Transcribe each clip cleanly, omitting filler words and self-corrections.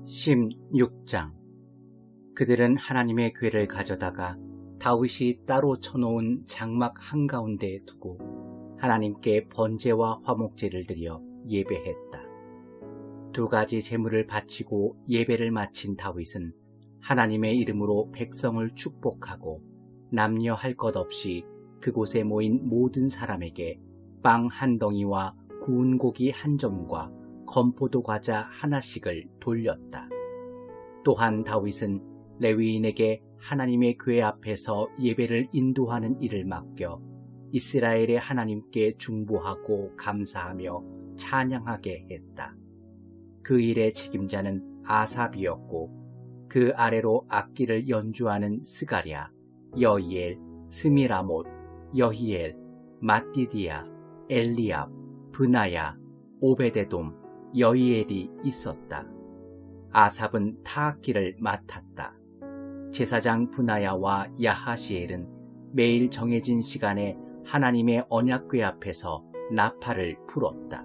16장. 그들은 하나님의 궤를 가져다가 다윗이 따로 쳐놓은 장막 한가운데에 두고 하나님께 번제와 화목제를 드려 예배했다. 두 가지 제물을 바치고 예배를 마친 다윗은 하나님의 이름으로 백성을 축복하고 남녀 할 것 없이 그곳에 모인 모든 사람에게 빵 한 덩이와 구운 고기 한 점과 건포도 과자 하나씩을 돌렸다. 또한 다윗은 레위인에게 하나님의 궤 앞에서 예배를 인도하는 일을 맡겨 이스라엘의 하나님께 중보하고 감사하며 찬양하게 했다. 그 일의 책임자는 아삽이었고 그 아래로 악기를 연주하는 스가랴, 여히엘, 스미라못, 여히엘, 마띠디아, 엘리압, 브나야, 오베데돔, 여히엘이 있었다. 아삽은 타악기를 맡았다. 제사장 브나야와 야하시엘은 매일 정해진 시간에 하나님의 언약궤 앞에서 나팔을 불었다.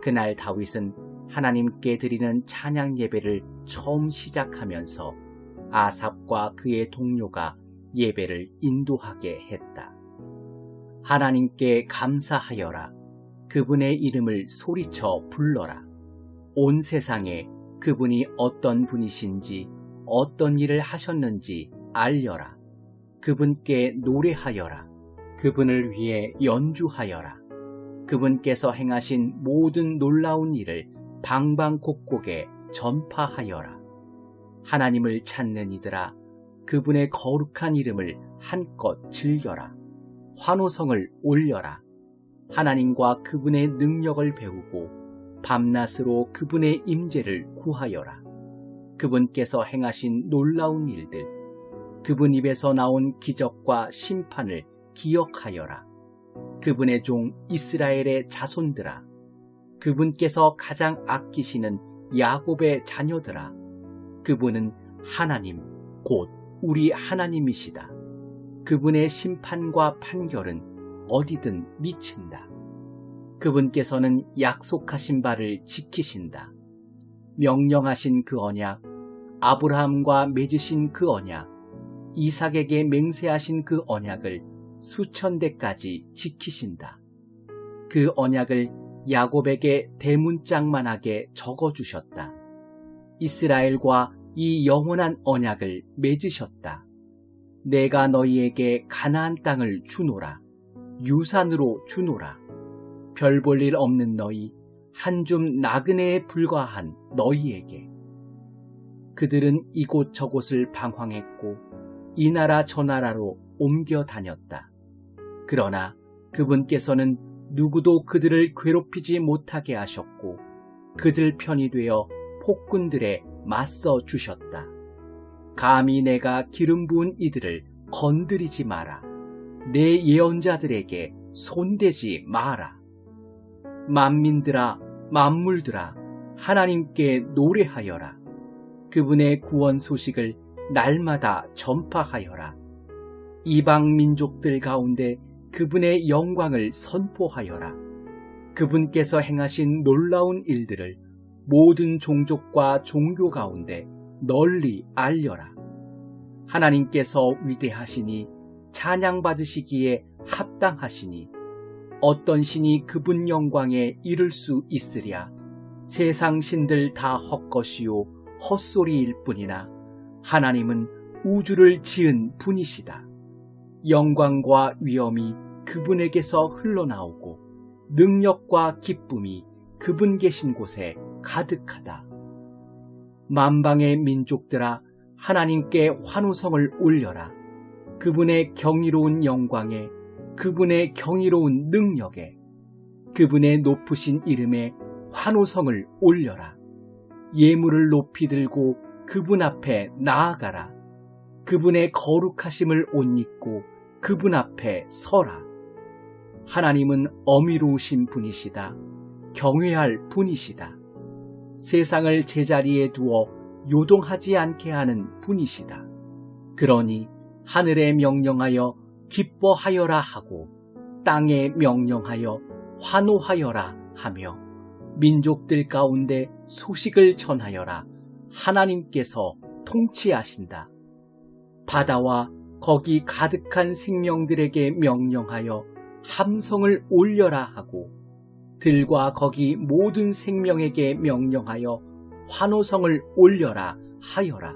그날 다윗은 하나님께 드리는 찬양 예배를 처음 시작하면서 아삽과 그의 동료가 예배를 인도하게 했다. 하나님께 감사하여라. 그분의 이름을 소리쳐 불러라. 온 세상에 그분이 어떤 분이신지 어떤 일을 하셨는지 알려라. 그분께 노래하여라. 그분을 위해 연주하여라. 그분께서 행하신 모든 놀라운 일을 방방곡곡에 전파하여라. 하나님을 찾는 이들아, 그분의 거룩한 이름을 한껏 즐겨라. 환호성을 올려라. 하나님과 그분의 능력을 배우고 밤낮으로 그분의 임재를 구하여라. 그분께서 행하신 놀라운 일들, 그분 입에서 나온 기적과 심판을 기억하여라. 그분의 종 이스라엘의 자손들아, 그분께서 가장 아끼시는 야곱의 자녀들아, 그분은 하나님, 곧 우리 하나님이시다. 그분의 심판과 판결은 어디든 미친다. 그분께서는 약속하신 바를 지키신다. 명령하신 그 언약, 아브라함과 맺으신 그 언약, 이삭에게 맹세하신 그 언약을 수천 대까지 지키신다. 그 언약을 야곱에게 대문짝만하게 적어주셨다. 이스라엘과 이 영원한 언약을 맺으셨다. 내가 너희에게 가나안 땅을 주노라. 유산으로 주노라. 별 볼 일 없는 너희, 한 줌 나그네에 불과한 너희에게. 그들은 이곳저곳을 방황했고 이 나라 저 나라로 옮겨 다녔다. 그러나 그분께서는 누구도 그들을 괴롭히지 못하게 하셨고 그들 편이 되어 폭군들에 맞서 주셨다. 감히 내가 기름 부은 이들을 건드리지 마라. 내 예언자들에게 손대지 마라. 만민들아, 만물들아, 하나님께 노래하여라. 그분의 구원 소식을 날마다 전파하여라. 이방 민족들 가운데 그분의 영광을 선포하여라. 그분께서 행하신 놀라운 일들을 모든 종족과 종교 가운데 널리 알려라. 하나님께서 위대하시니 찬양받으시기에 합당하시니 어떤 신이 그분 영광에 이를 수 있으랴. 세상 신들 다 헛것이요 헛소리일 뿐이나 하나님은 우주를 지은 분이시다. 영광과 위엄이 그분에게서 흘러나오고 능력과 기쁨이 그분 계신 곳에 가득하다. 만방의 민족들아, 하나님께 환호성을 올려라. 그분의 경이로운 영광에, 그분의 경이로운 능력에, 그분의 높으신 이름에 환호성을 올려라. 예물을 높이 들고 그분 앞에 나아가라. 그분의 거룩하심을 옷 입고 그분 앞에 서라. 하나님은 어미로우신 분이시다. 경외할 분이시다. 세상을 제자리에 두어 요동하지 않게 하는 분이시다. 그러니 하늘에 명령하여 기뻐하여라 하고 땅에 명령하여 환호하여라 하며 민족들 가운데 소식을 전하여라. 하나님께서 통치하신다. 바다와 거기 가득한 생명들에게 명령하여 함성을 올려라 하고 들과 거기 모든 생명에게 명령하여 환호성을 올려라 하여라.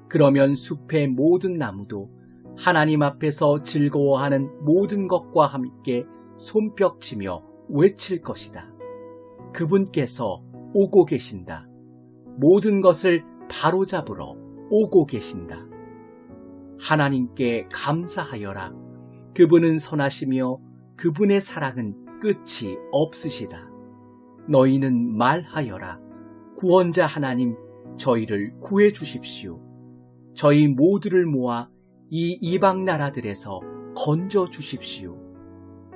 그러면 숲의 모든 나무도 하나님 앞에서 즐거워하는 모든 것과 함께 손뼉치며 외칠 것이다. 그분께서 오고 계신다. 모든 것을 바로잡으러 오고 계신다. 하나님께 감사하여라. 그분은 선하시며 그분의 사랑은 끝이 없으시다. 너희는 말하여라. 구원자 하나님, 저희를 구해 주십시오. 저희 모두를 모아 이 이방 나라들에서 건져 주십시오.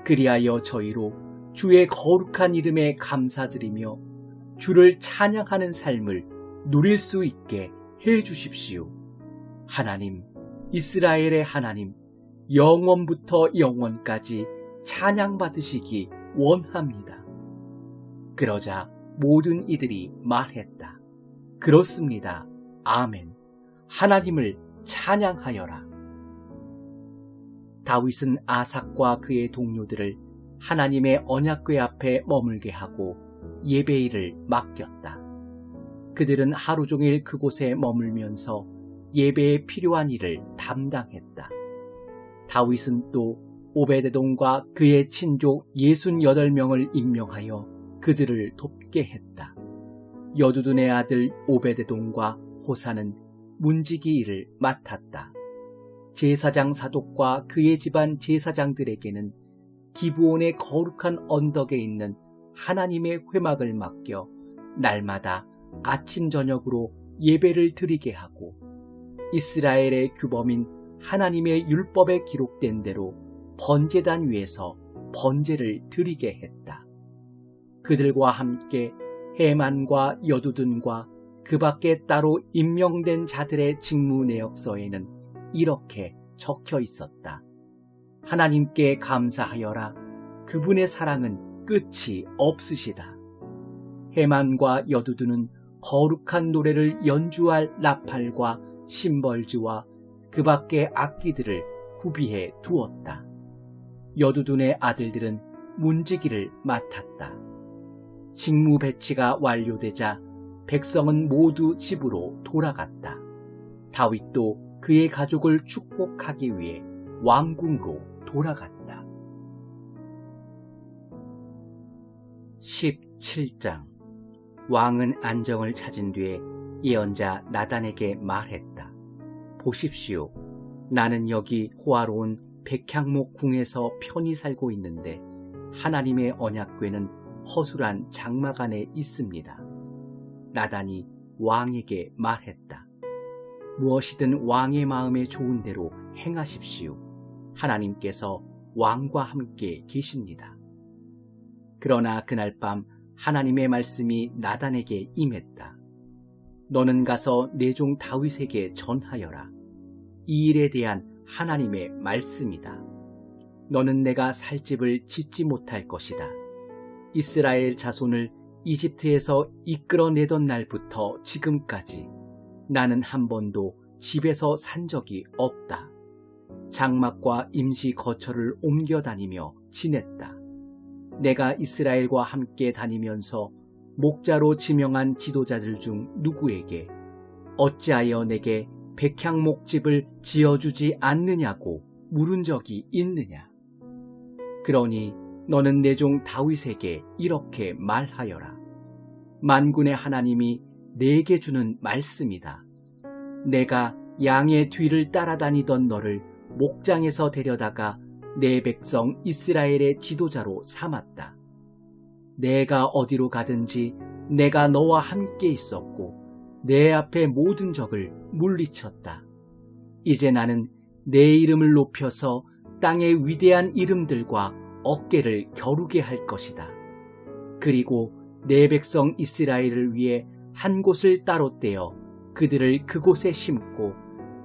그리하여 저희로 주의 거룩한 이름에 감사드리며 주를 찬양하는 삶을 누릴 수 있게 해 주십시오. 하나님, 이스라엘의 하나님, 영원부터 영원까지 찬양받으시기 원합니다. 그러자 모든 이들이 말했다. 그렇습니다. 아멘. 하나님을 찬양하여라. 다윗은 아삭과 그의 동료들을 하나님의 언약궤 앞에 머물게 하고 예배일을 맡겼다. 그들은 하루 종일 그곳에 머물면서 예배에 필요한 일을 담당했다. 다윗은 또 오베데돔과 그의 친족 68명을 임명하여 그들을 돕게 했다. 여두둔의 아들 오베데돔과 호사는 문지기 일을 맡았다. 제사장 사독과 그의 집안 제사장들에게는 기브온의 거룩한 언덕에 있는 하나님의 회막을 맡겨 날마다 아침 저녁으로 예배를 드리게 하고 이스라엘의 규범인 하나님의 율법에 기록된 대로 번제단 위에서 번제를 드리게 했다. 그들과 함께 해만과 여두둔과 그 밖에 따로 임명된 자들의 직무 내역서에는 이렇게 적혀 있었다. 하나님께 감사하여라. 그분의 사랑은 끝이 없으시다. 해만과 여두둔은 거룩한 노래를 연주할 나팔과 심벌주와 그 밖의 악기들을 구비해 두었다. 여두둔의 아들들은 문지기를 맡았다. 직무 배치가 완료되자 백성은 모두 집으로 돌아갔다. 다윗도 그의 가족을 축복하기 위해 왕궁으로 돌아갔다. 17장. 왕은 안정을 찾은 뒤에 예언자 나단에게 말했다. 보십시오. 나는 여기 호화로운 백향목 궁에서 편히 살고 있는데 하나님의 언약궤는 허술한 장막 안에 있습니다. 나단이 왕에게 말했다. 무엇이든 왕의 마음에 좋은 대로 행하십시오. 하나님께서 왕과 함께 계십니다. 그러나 그날 밤 하나님의 말씀이 나단에게 임했다. 너는 가서 내 종 다윗에게 전하여라. 이 일에 대한 하나님의 말씀이다. 너는 내가 살 집을 짓지 못할 것이다. 이스라엘 자손을 이집트에서 이끌어내던 날부터 지금까지 나는 한 번도 집에서 산 적이 없다. 장막과 임시 거처를 옮겨 다니며 지냈다. 내가 이스라엘과 함께 다니면서 목자로 지명한 지도자들 중 누구에게 어찌하여 내게 백향목집을 지어주지 않느냐고 물은 적이 있느냐. 그러니 너는 내 종 다윗에게 이렇게 말하여라. 만군의 하나님이 내게 주는 말씀이다. 내가 양의 뒤를 따라다니던 너를 목장에서 데려다가 내 백성 이스라엘의 지도자로 삼았다. 내가 어디로 가든지 내가 너와 함께 있었고 내 앞에 모든 적을 물리쳤다. 이제 나는 내 이름을 높여서 땅의 위대한 이름들과 어깨를 겨루게 할 것이다. 그리고 내 백성 이스라엘을 위해 한 곳을 따로 떼어 그들을 그곳에 심고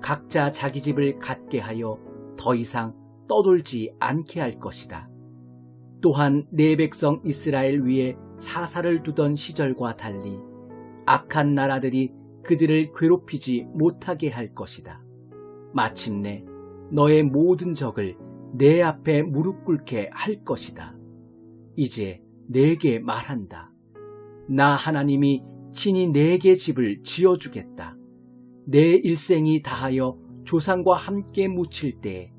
각자 자기 집을 갖게 하여 더 이상 떠돌지 않게 할 것이다. 또한 내 백성 이스라엘 위에 사사를 두던 시절과 달리 악한 나라들이 그들을 괴롭히지 못하게 할 것이다. 마침내 너의 모든 적을 내 앞에 무릎 꿇게 할 것이다. 이제 내게 말한다. 나 하나님이 친히 내게 집을 지어주겠다. 내 일생이 다하여 조상과 함께 묻힐 때에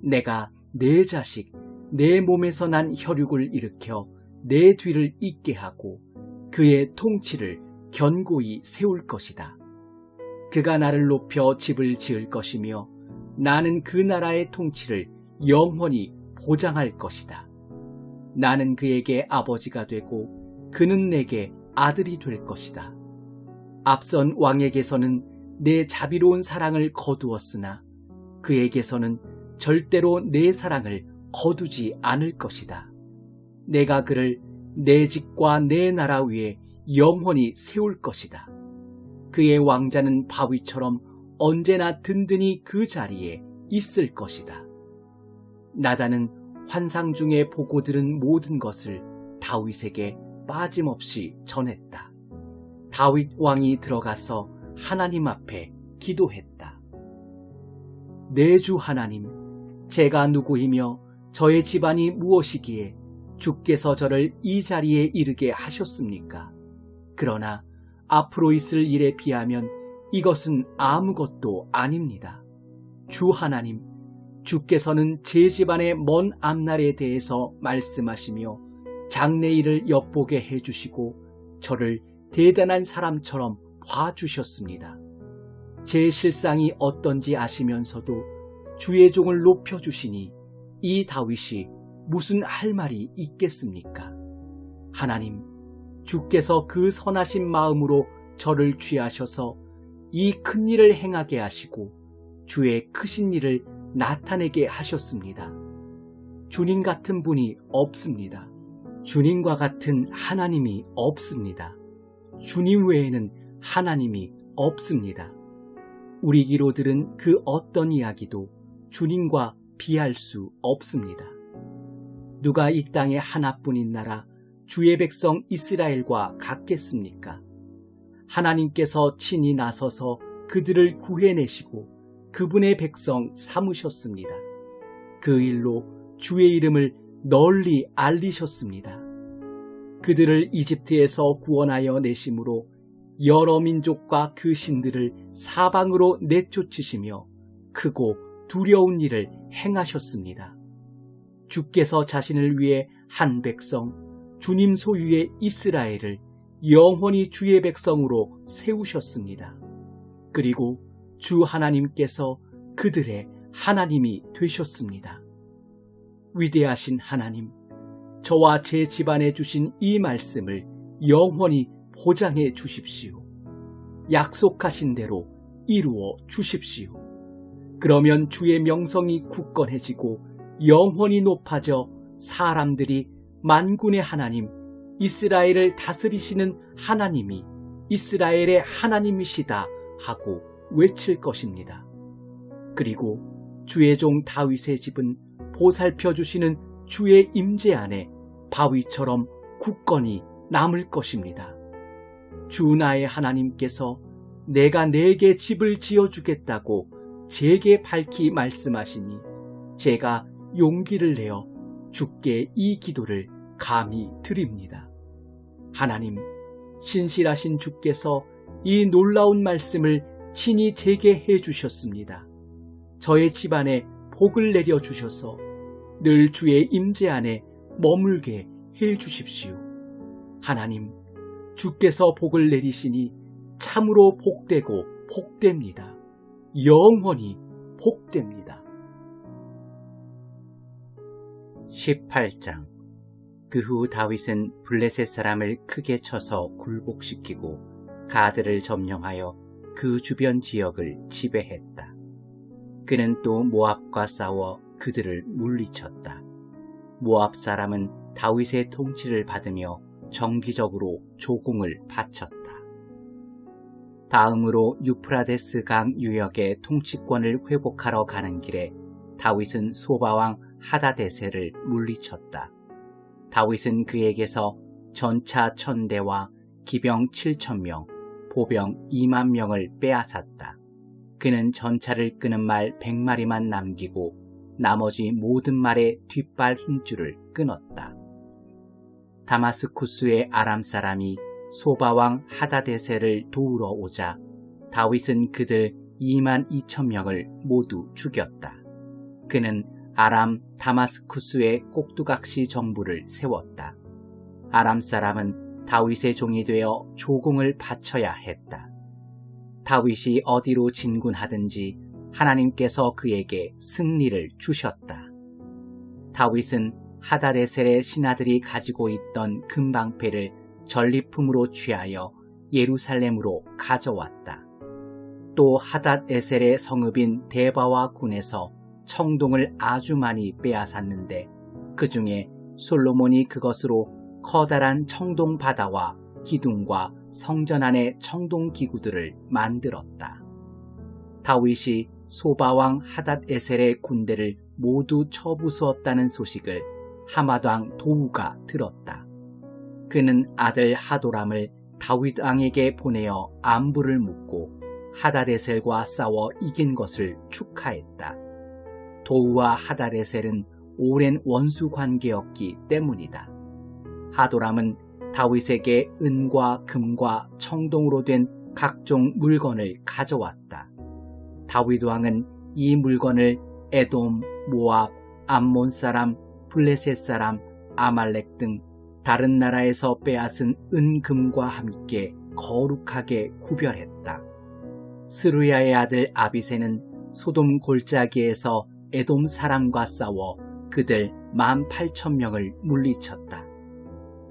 내가 내 자식, 내 몸에서 난 혈육을 일으켜 내 뒤를 잇게 하고 그의 통치를 견고히 세울 것이다. 그가 나를 높여 집을 지을 것이며 나는 그 나라의 통치를 영원히 보장할 것이다. 나는 그에게 아버지가 되고 그는 내게 아들이 될 것이다. 앞선 왕에게서는 내 자비로운 사랑을 거두었으나 그에게서는 절대로 내 사랑을 거두지 않을 것이다. 내가 그를 내 집과 내 나라 위에 영원히 세울 것이다. 그의 왕자는 바위처럼 언제나 든든히 그 자리에 있을 것이다. 나단은 환상 중에 보고 들은 모든 것을 다윗에게 빠짐없이 전했다. 다윗 왕이 들어가서 하나님 앞에 기도했다. 내 주 하나님, 제가 누구이며 저의 집안이 무엇이기에 주께서 저를 이 자리에 이르게 하셨습니까? 그러나 앞으로 있을 일에 비하면 이것은 아무것도 아닙니다. 주 하나님, 주께서는 제 집안의 먼 앞날에 대해서 말씀하시며 장래일을 엿보게 해주시고 저를 대단한 사람처럼 봐주셨습니다. 제 실상이 어떤지 아시면서도 주의 종을 높여주시니 이 다윗이 무슨 할 말이 있겠습니까? 하나님, 주께서 그 선하신 마음으로 저를 취하셔서 이 큰 일을 행하게 하시고 주의 크신 일을 나타내게 하셨습니다. 주님 같은 분이 없습니다. 주님과 같은 하나님이 없습니다. 주님 외에는 하나님이 없습니다. 우리 귀로 들은 그 어떤 이야기도 주님과 비할 수 없습니다. 누가 이 땅에 하나뿐인 나라 주의 백성 이스라엘과 같겠습니까? 하나님께서 친히 나서서 그들을 구해내시고 그분의 백성 삼으셨습니다. 그 일로 주의 이름을 널리 알리셨습니다. 그들을 이집트에서 구원하여 내심으로 여러 민족과 그 신들을 사방으로 내쫓으시며 크고 두려운 일을 행하셨습니다. 주께서 자신을 위해 한 백성, 주님 소유의 이스라엘을 영원히 주의 백성으로 세우셨습니다. 그리고 주 하나님께서 그들의 하나님이 되셨습니다. 위대하신 하나님, 저와 제 집안에 주신 이 말씀을 영원히 보장해 주십시오. 약속하신 대로 이루어 주십시오. 그러면 주의 명성이 굳건해지고 영원히 높아져 사람들이 만군의 하나님, 이스라엘을 다스리시는 하나님이 이스라엘의 하나님이시다 하고 외칠 것입니다. 그리고 주의 종 다윗의 집은 보살펴 주시는 주의 임재 안에 바위처럼 굳건히 남을 것입니다. 주 나의 하나님께서 내가 내게 집을 지어주겠다고 제게 밝히 말씀하시니 제가 용기를 내어 주께 이 기도를 감히 드립니다. 하나님, 신실하신 주께서 이 놀라운 말씀을 친히 제게 해주셨습니다. 저의 집안에 복을 내려주셔서 늘 주의 임재 안에 머물게 해주십시오. 하나님, 주께서 복을 내리시니 참으로 복되고 복됩니다. 영원히 복됩니다. 18장. 그 후 다윗은 블레셋 사람을 크게 쳐서 굴복시키고 가드를 점령하여 그 주변 지역을 지배했다. 그는 또 모압과 싸워 그들을 물리쳤다. 모압 사람은 다윗의 통치를 받으며 정기적으로 조공을 바쳤다. 다음으로 유프라데스 강 유역의 통치권을 회복하러 가는 길에 다윗은 소바왕 하다데셀을 물리쳤다. 다윗은 그에게서 전차 1000대와 기병 7000명, 보병 2만 명을 빼앗았다. 그는 전차를 끄는 말 100마리만 남기고 나머지 모든 말의 뒷발 힘줄을 끊었다. 다마스쿠스의 아람 사람이 소바왕 하다데셀을 도우러 오자 다윗은 그들 2만 2천 명을 모두 죽였다. 그는 아람 다마스쿠스의 꼭두각시 정부를 세웠다. 아람 사람은 다윗의 종이 되어 조공을 바쳐야 했다. 다윗이 어디로 진군하든지 하나님께서 그에게 승리를 주셨다. 다윗은 하다데셀의 신하들이 가지고 있던 금방패를 전리품으로 취하여 예루살렘으로 가져왔다. 또 하닷에셀의 성읍인 데바와 군에서 청동을 아주 많이 빼앗았는데 그 중에 솔로몬이 그것으로 커다란 청동 바다와 기둥과 성전 안의 청동 기구들을 만들었다. 다윗이 소바왕 하닷에셀의 군대를 모두 쳐부수었다는 소식을 하맛왕 도우가 들었다. 그는 아들 하도람을 다윗 왕에게 보내어 안부를 묻고 하닷에셀과 싸워 이긴 것을 축하했다. 도우와 하닷에셀은 오랜 원수 관계였기 때문이다. 하도람은 다윗에게 은과 금과 청동으로 된 각종 물건을 가져왔다. 다윗 왕은 이 물건을 에돔, 모압, 암몬 사람, 블레셋 사람, 아말렉 등 다른 나라에서 빼앗은 은금과 함께 거룩하게 구별했다. 스루야의 아들 아비새는 소돔 골짜기에서 에돔 사람과 싸워 그들 18,000명을 물리쳤다.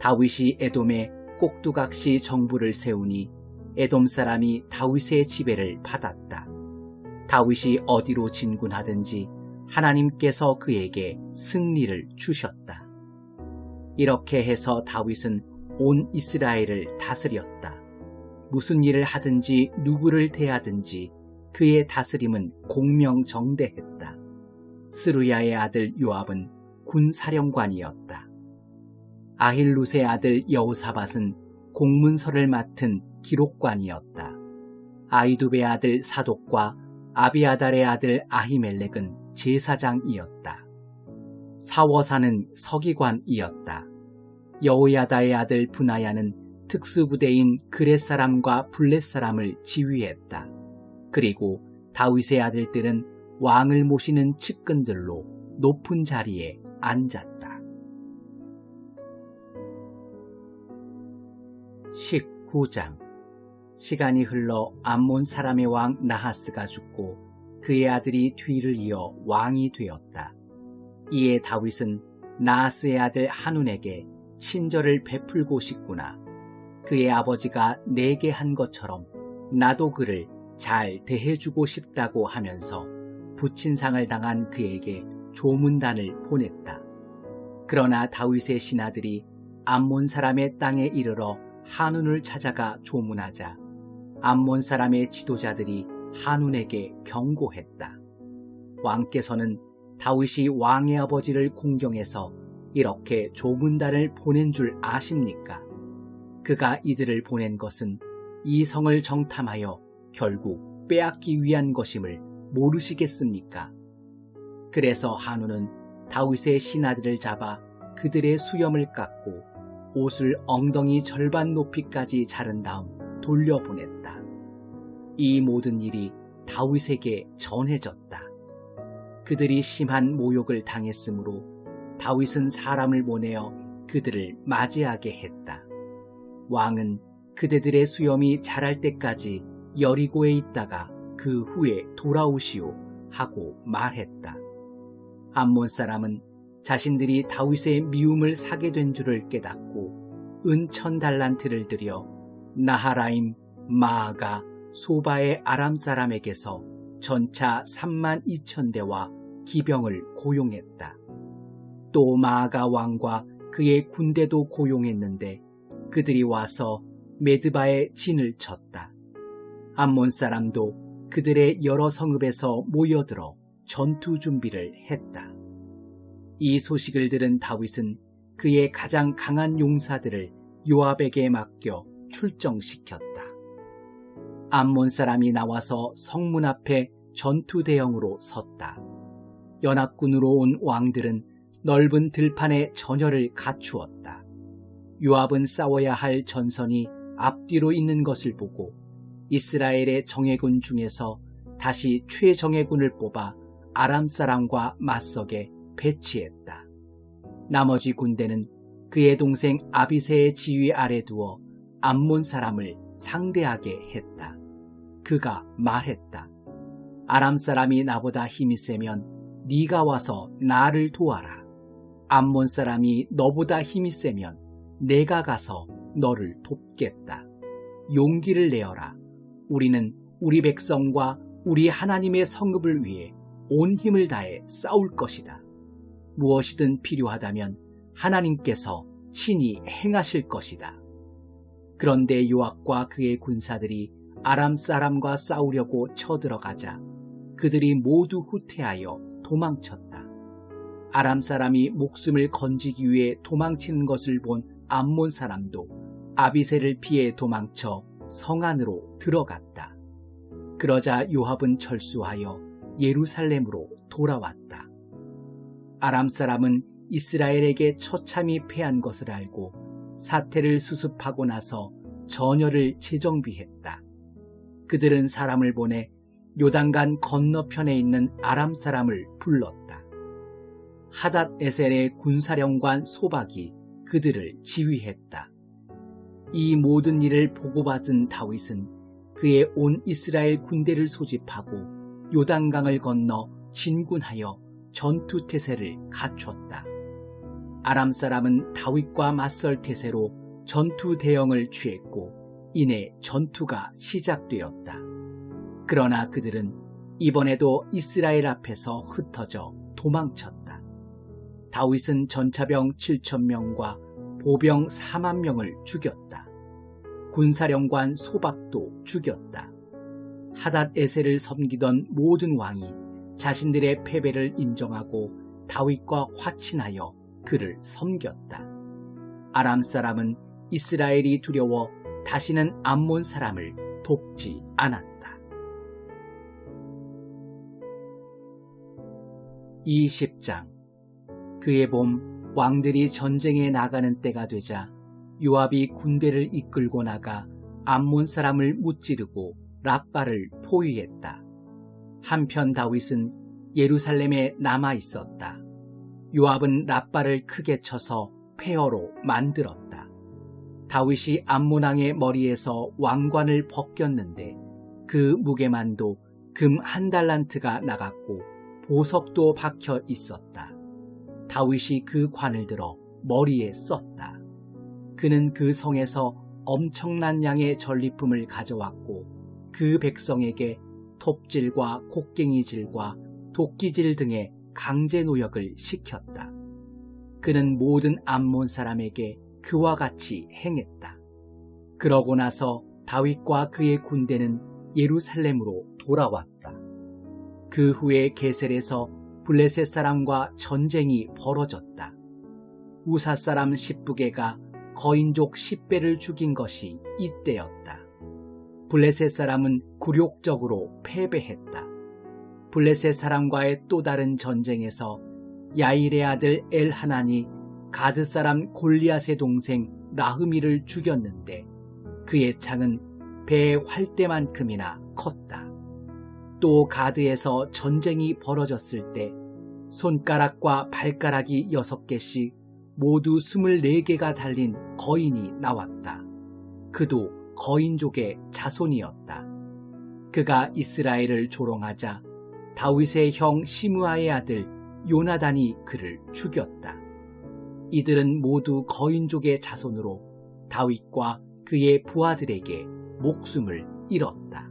다윗이 에돔에 꼭두각시 정부를 세우니 에돔 사람이 다윗의 지배를 받았다. 다윗이 어디로 진군하든지 하나님께서 그에게 승리를 주셨다. 이렇게 해서 다윗은 온 이스라엘을 다스렸다. 무슨 일을 하든지 누구를 대하든지 그의 다스림은 공명정대했다. 스루야의 아들 요압은 군사령관이었다. 아힐룻의 아들 여호사밧은 공문서를 맡은 기록관이었다. 아이두베의 아들 사독과 아비아달의 아들 아히멜렉은 제사장이었다. 사워사는 서기관이었다. 여호야다의 아들 분하야는 특수부대인 그렛 사람과 블렛 사람을 지휘했다. 그리고 다윗의 아들들은 왕을 모시는 측근들로 높은 자리에 앉았다. 19장. 시간이 흘러 암몬 사람의 왕 나하스가 죽고 그의 아들이 뒤를 이어 왕이 되었다. 이에 다윗은 나하스의 아들 한운에게 친절을 베풀고 싶구나. 그의 아버지가 내게 한 것처럼 나도 그를 잘 대해주고 싶다고 하면서 부친상을 당한 그에게 조문단을 보냈다. 그러나 다윗의 신하들이 암몬 사람의 땅에 이르러 한운을 찾아가 조문하자 암몬 사람의 지도자들이 한운에게 경고했다. 왕께서는 다윗이 왕의 아버지를 공경해서 이렇게 조문단을 보낸 줄 아십니까? 그가 이들을 보낸 것은 이 성을 정탐하여 결국 빼앗기 위한 것임을 모르시겠습니까? 그래서 한운은 다윗의 신하들을 잡아 그들의 수염을 깎고 옷을 엉덩이 절반 높이까지 자른 다음 돌려보냈다. 이 모든 일이 다윗에게 전해졌다. 그들이 심한 모욕을 당했으므로 다윗은 사람을 보내어 그들을 맞이하게 했다. 왕은 그대들의 수염이 자랄 때까지 여리고에 있다가 그 후에 돌아오시오 하고 말했다. 암몬 사람은 자신들이 다윗의 미움을 사게 된 줄을 깨닫고 은 1000달란트를 들여 나하라임, 마아가, 소바의 아람 사람에게서 전차 32,000대와 기병을 고용했다. 또 마아가 왕과 그의 군대도 고용했는데 그들이 와서 메드바에 진을 쳤다. 암몬 사람도 그들의 여러 성읍에서 모여들어 전투 준비를 했다. 이 소식을 들은 다윗은 그의 가장 강한 용사들을 요압에게 맡겨 출정시켰다. 암몬 사람이 나와서 성문 앞에 전투 대형으로 섰다. 연합군으로 온 왕들은 넓은 들판에 전열을 갖추었다. 요압은 싸워야 할 전선이 앞뒤로 있는 것을 보고 이스라엘의 정예군 중에서 다시 최정예군을 뽑아 아람 사람과 맞서게 배치했다. 나머지 군대는 그의 동생 아비새의 지휘 아래 두어 암몬 사람을 상대하게 했다. 그가 말했다. 아람 사람이 나보다 힘이 세면 네가 와서 나를 도와라. 암몬 사람이 너보다 힘이 세면 내가 가서 너를 돕겠다. 용기를 내어라. 우리는 우리 백성과 우리 하나님의 성읍을 위해 온 힘을 다해 싸울 것이다. 무엇이든 필요하다면 하나님께서 친히 행하실 것이다. 그런데 요압과 그의 군사들이 아람 사람과 싸우려고 쳐들어가자 그들이 모두 후퇴하여 도망쳤다. 아람 사람이 목숨을 건지기 위해 도망치는 것을 본 암몬 사람도 아비새를 피해 도망쳐 성 안으로 들어갔다. 그러자 요압은 철수하여 예루살렘으로 돌아왔다. 아람 사람은 이스라엘에게 처참히 패한 것을 알고 사태를 수습하고 나서 전열을 재정비했다. 그들은 사람을 보내 요단강 건너편에 있는 아람 사람을 불렀다. 하닷 에셀의 군사령관 소박이 그들을 지휘했다. 이 모든 일을 보고받은 다윗은 그의 온 이스라엘 군대를 소집하고 요단강을 건너 진군하여 전투 태세를 갖췄다. 아람 사람은 다윗과 맞설 태세로 전투 대형을 취했고 이내 전투가 시작되었다. 그러나 그들은 이번에도 이스라엘 앞에서 흩어져 도망쳤다. 다윗은 전차병 7,000명과 보병 4만 명을 죽였다. 군사령관 소박도 죽였다. 하닷 에셀을 섬기던 모든 왕이 자신들의 패배를 인정하고 다윗과 화친하여 그를 섬겼다. 아람 사람은 이스라엘이 두려워 다시는 암몬 사람을 돕지 않았다. 20장. 그의 봄 왕들이 전쟁에 나가는 때가 되자 요압이 군대를 이끌고 나가 암몬 사람을 무찌르고 랍바를 포위했다. 한편 다윗은 예루살렘에 남아 있었다. 요압은 랍바를 크게 쳐서 폐허로 만들었다. 다윗이 암몬 왕의 머리에서 왕관을 벗겼는데 그 무게만도 금 1달란트가 나갔고 보석도 박혀 있었다. 다윗이 그 관을 들어 머리에 썼다. 그는 그 성에서 엄청난 양의 전리품을 가져왔고 그 백성에게 톱질과 곡괭이질과 도끼질 등의 강제 노역을 시켰다. 그는 모든 암몬 사람에게 그와 같이 행했다. 그러고 나서 다윗과 그의 군대는 예루살렘으로 돌아왔다. 그 후에 게셀에서 블레셋 사람과 전쟁이 벌어졌다. 우사 사람 십부게가 거인족 10배를 죽인 것이 이때였다. 블레셋 사람은 굴욕적으로 패배했다. 블레셋 사람과의 또 다른 전쟁에서 야일의 아들 엘하난이 가드 사람 골리앗의 동생 라흐미를 죽였는데 그의 창은 배의 활대만큼이나 컸다. 또 가드에서 전쟁이 벌어졌을 때 손가락과 발가락이 6개씩 모두 24개가 달린 거인이 나왔다. 그도 거인족의 자손이었다. 그가 이스라엘을 조롱하자 다윗의 형 시므아의 아들 요나단이 그를 죽였다. 이들은 모두 거인족의 자손으로 다윗과 그의 부하들에게 목숨을 잃었다.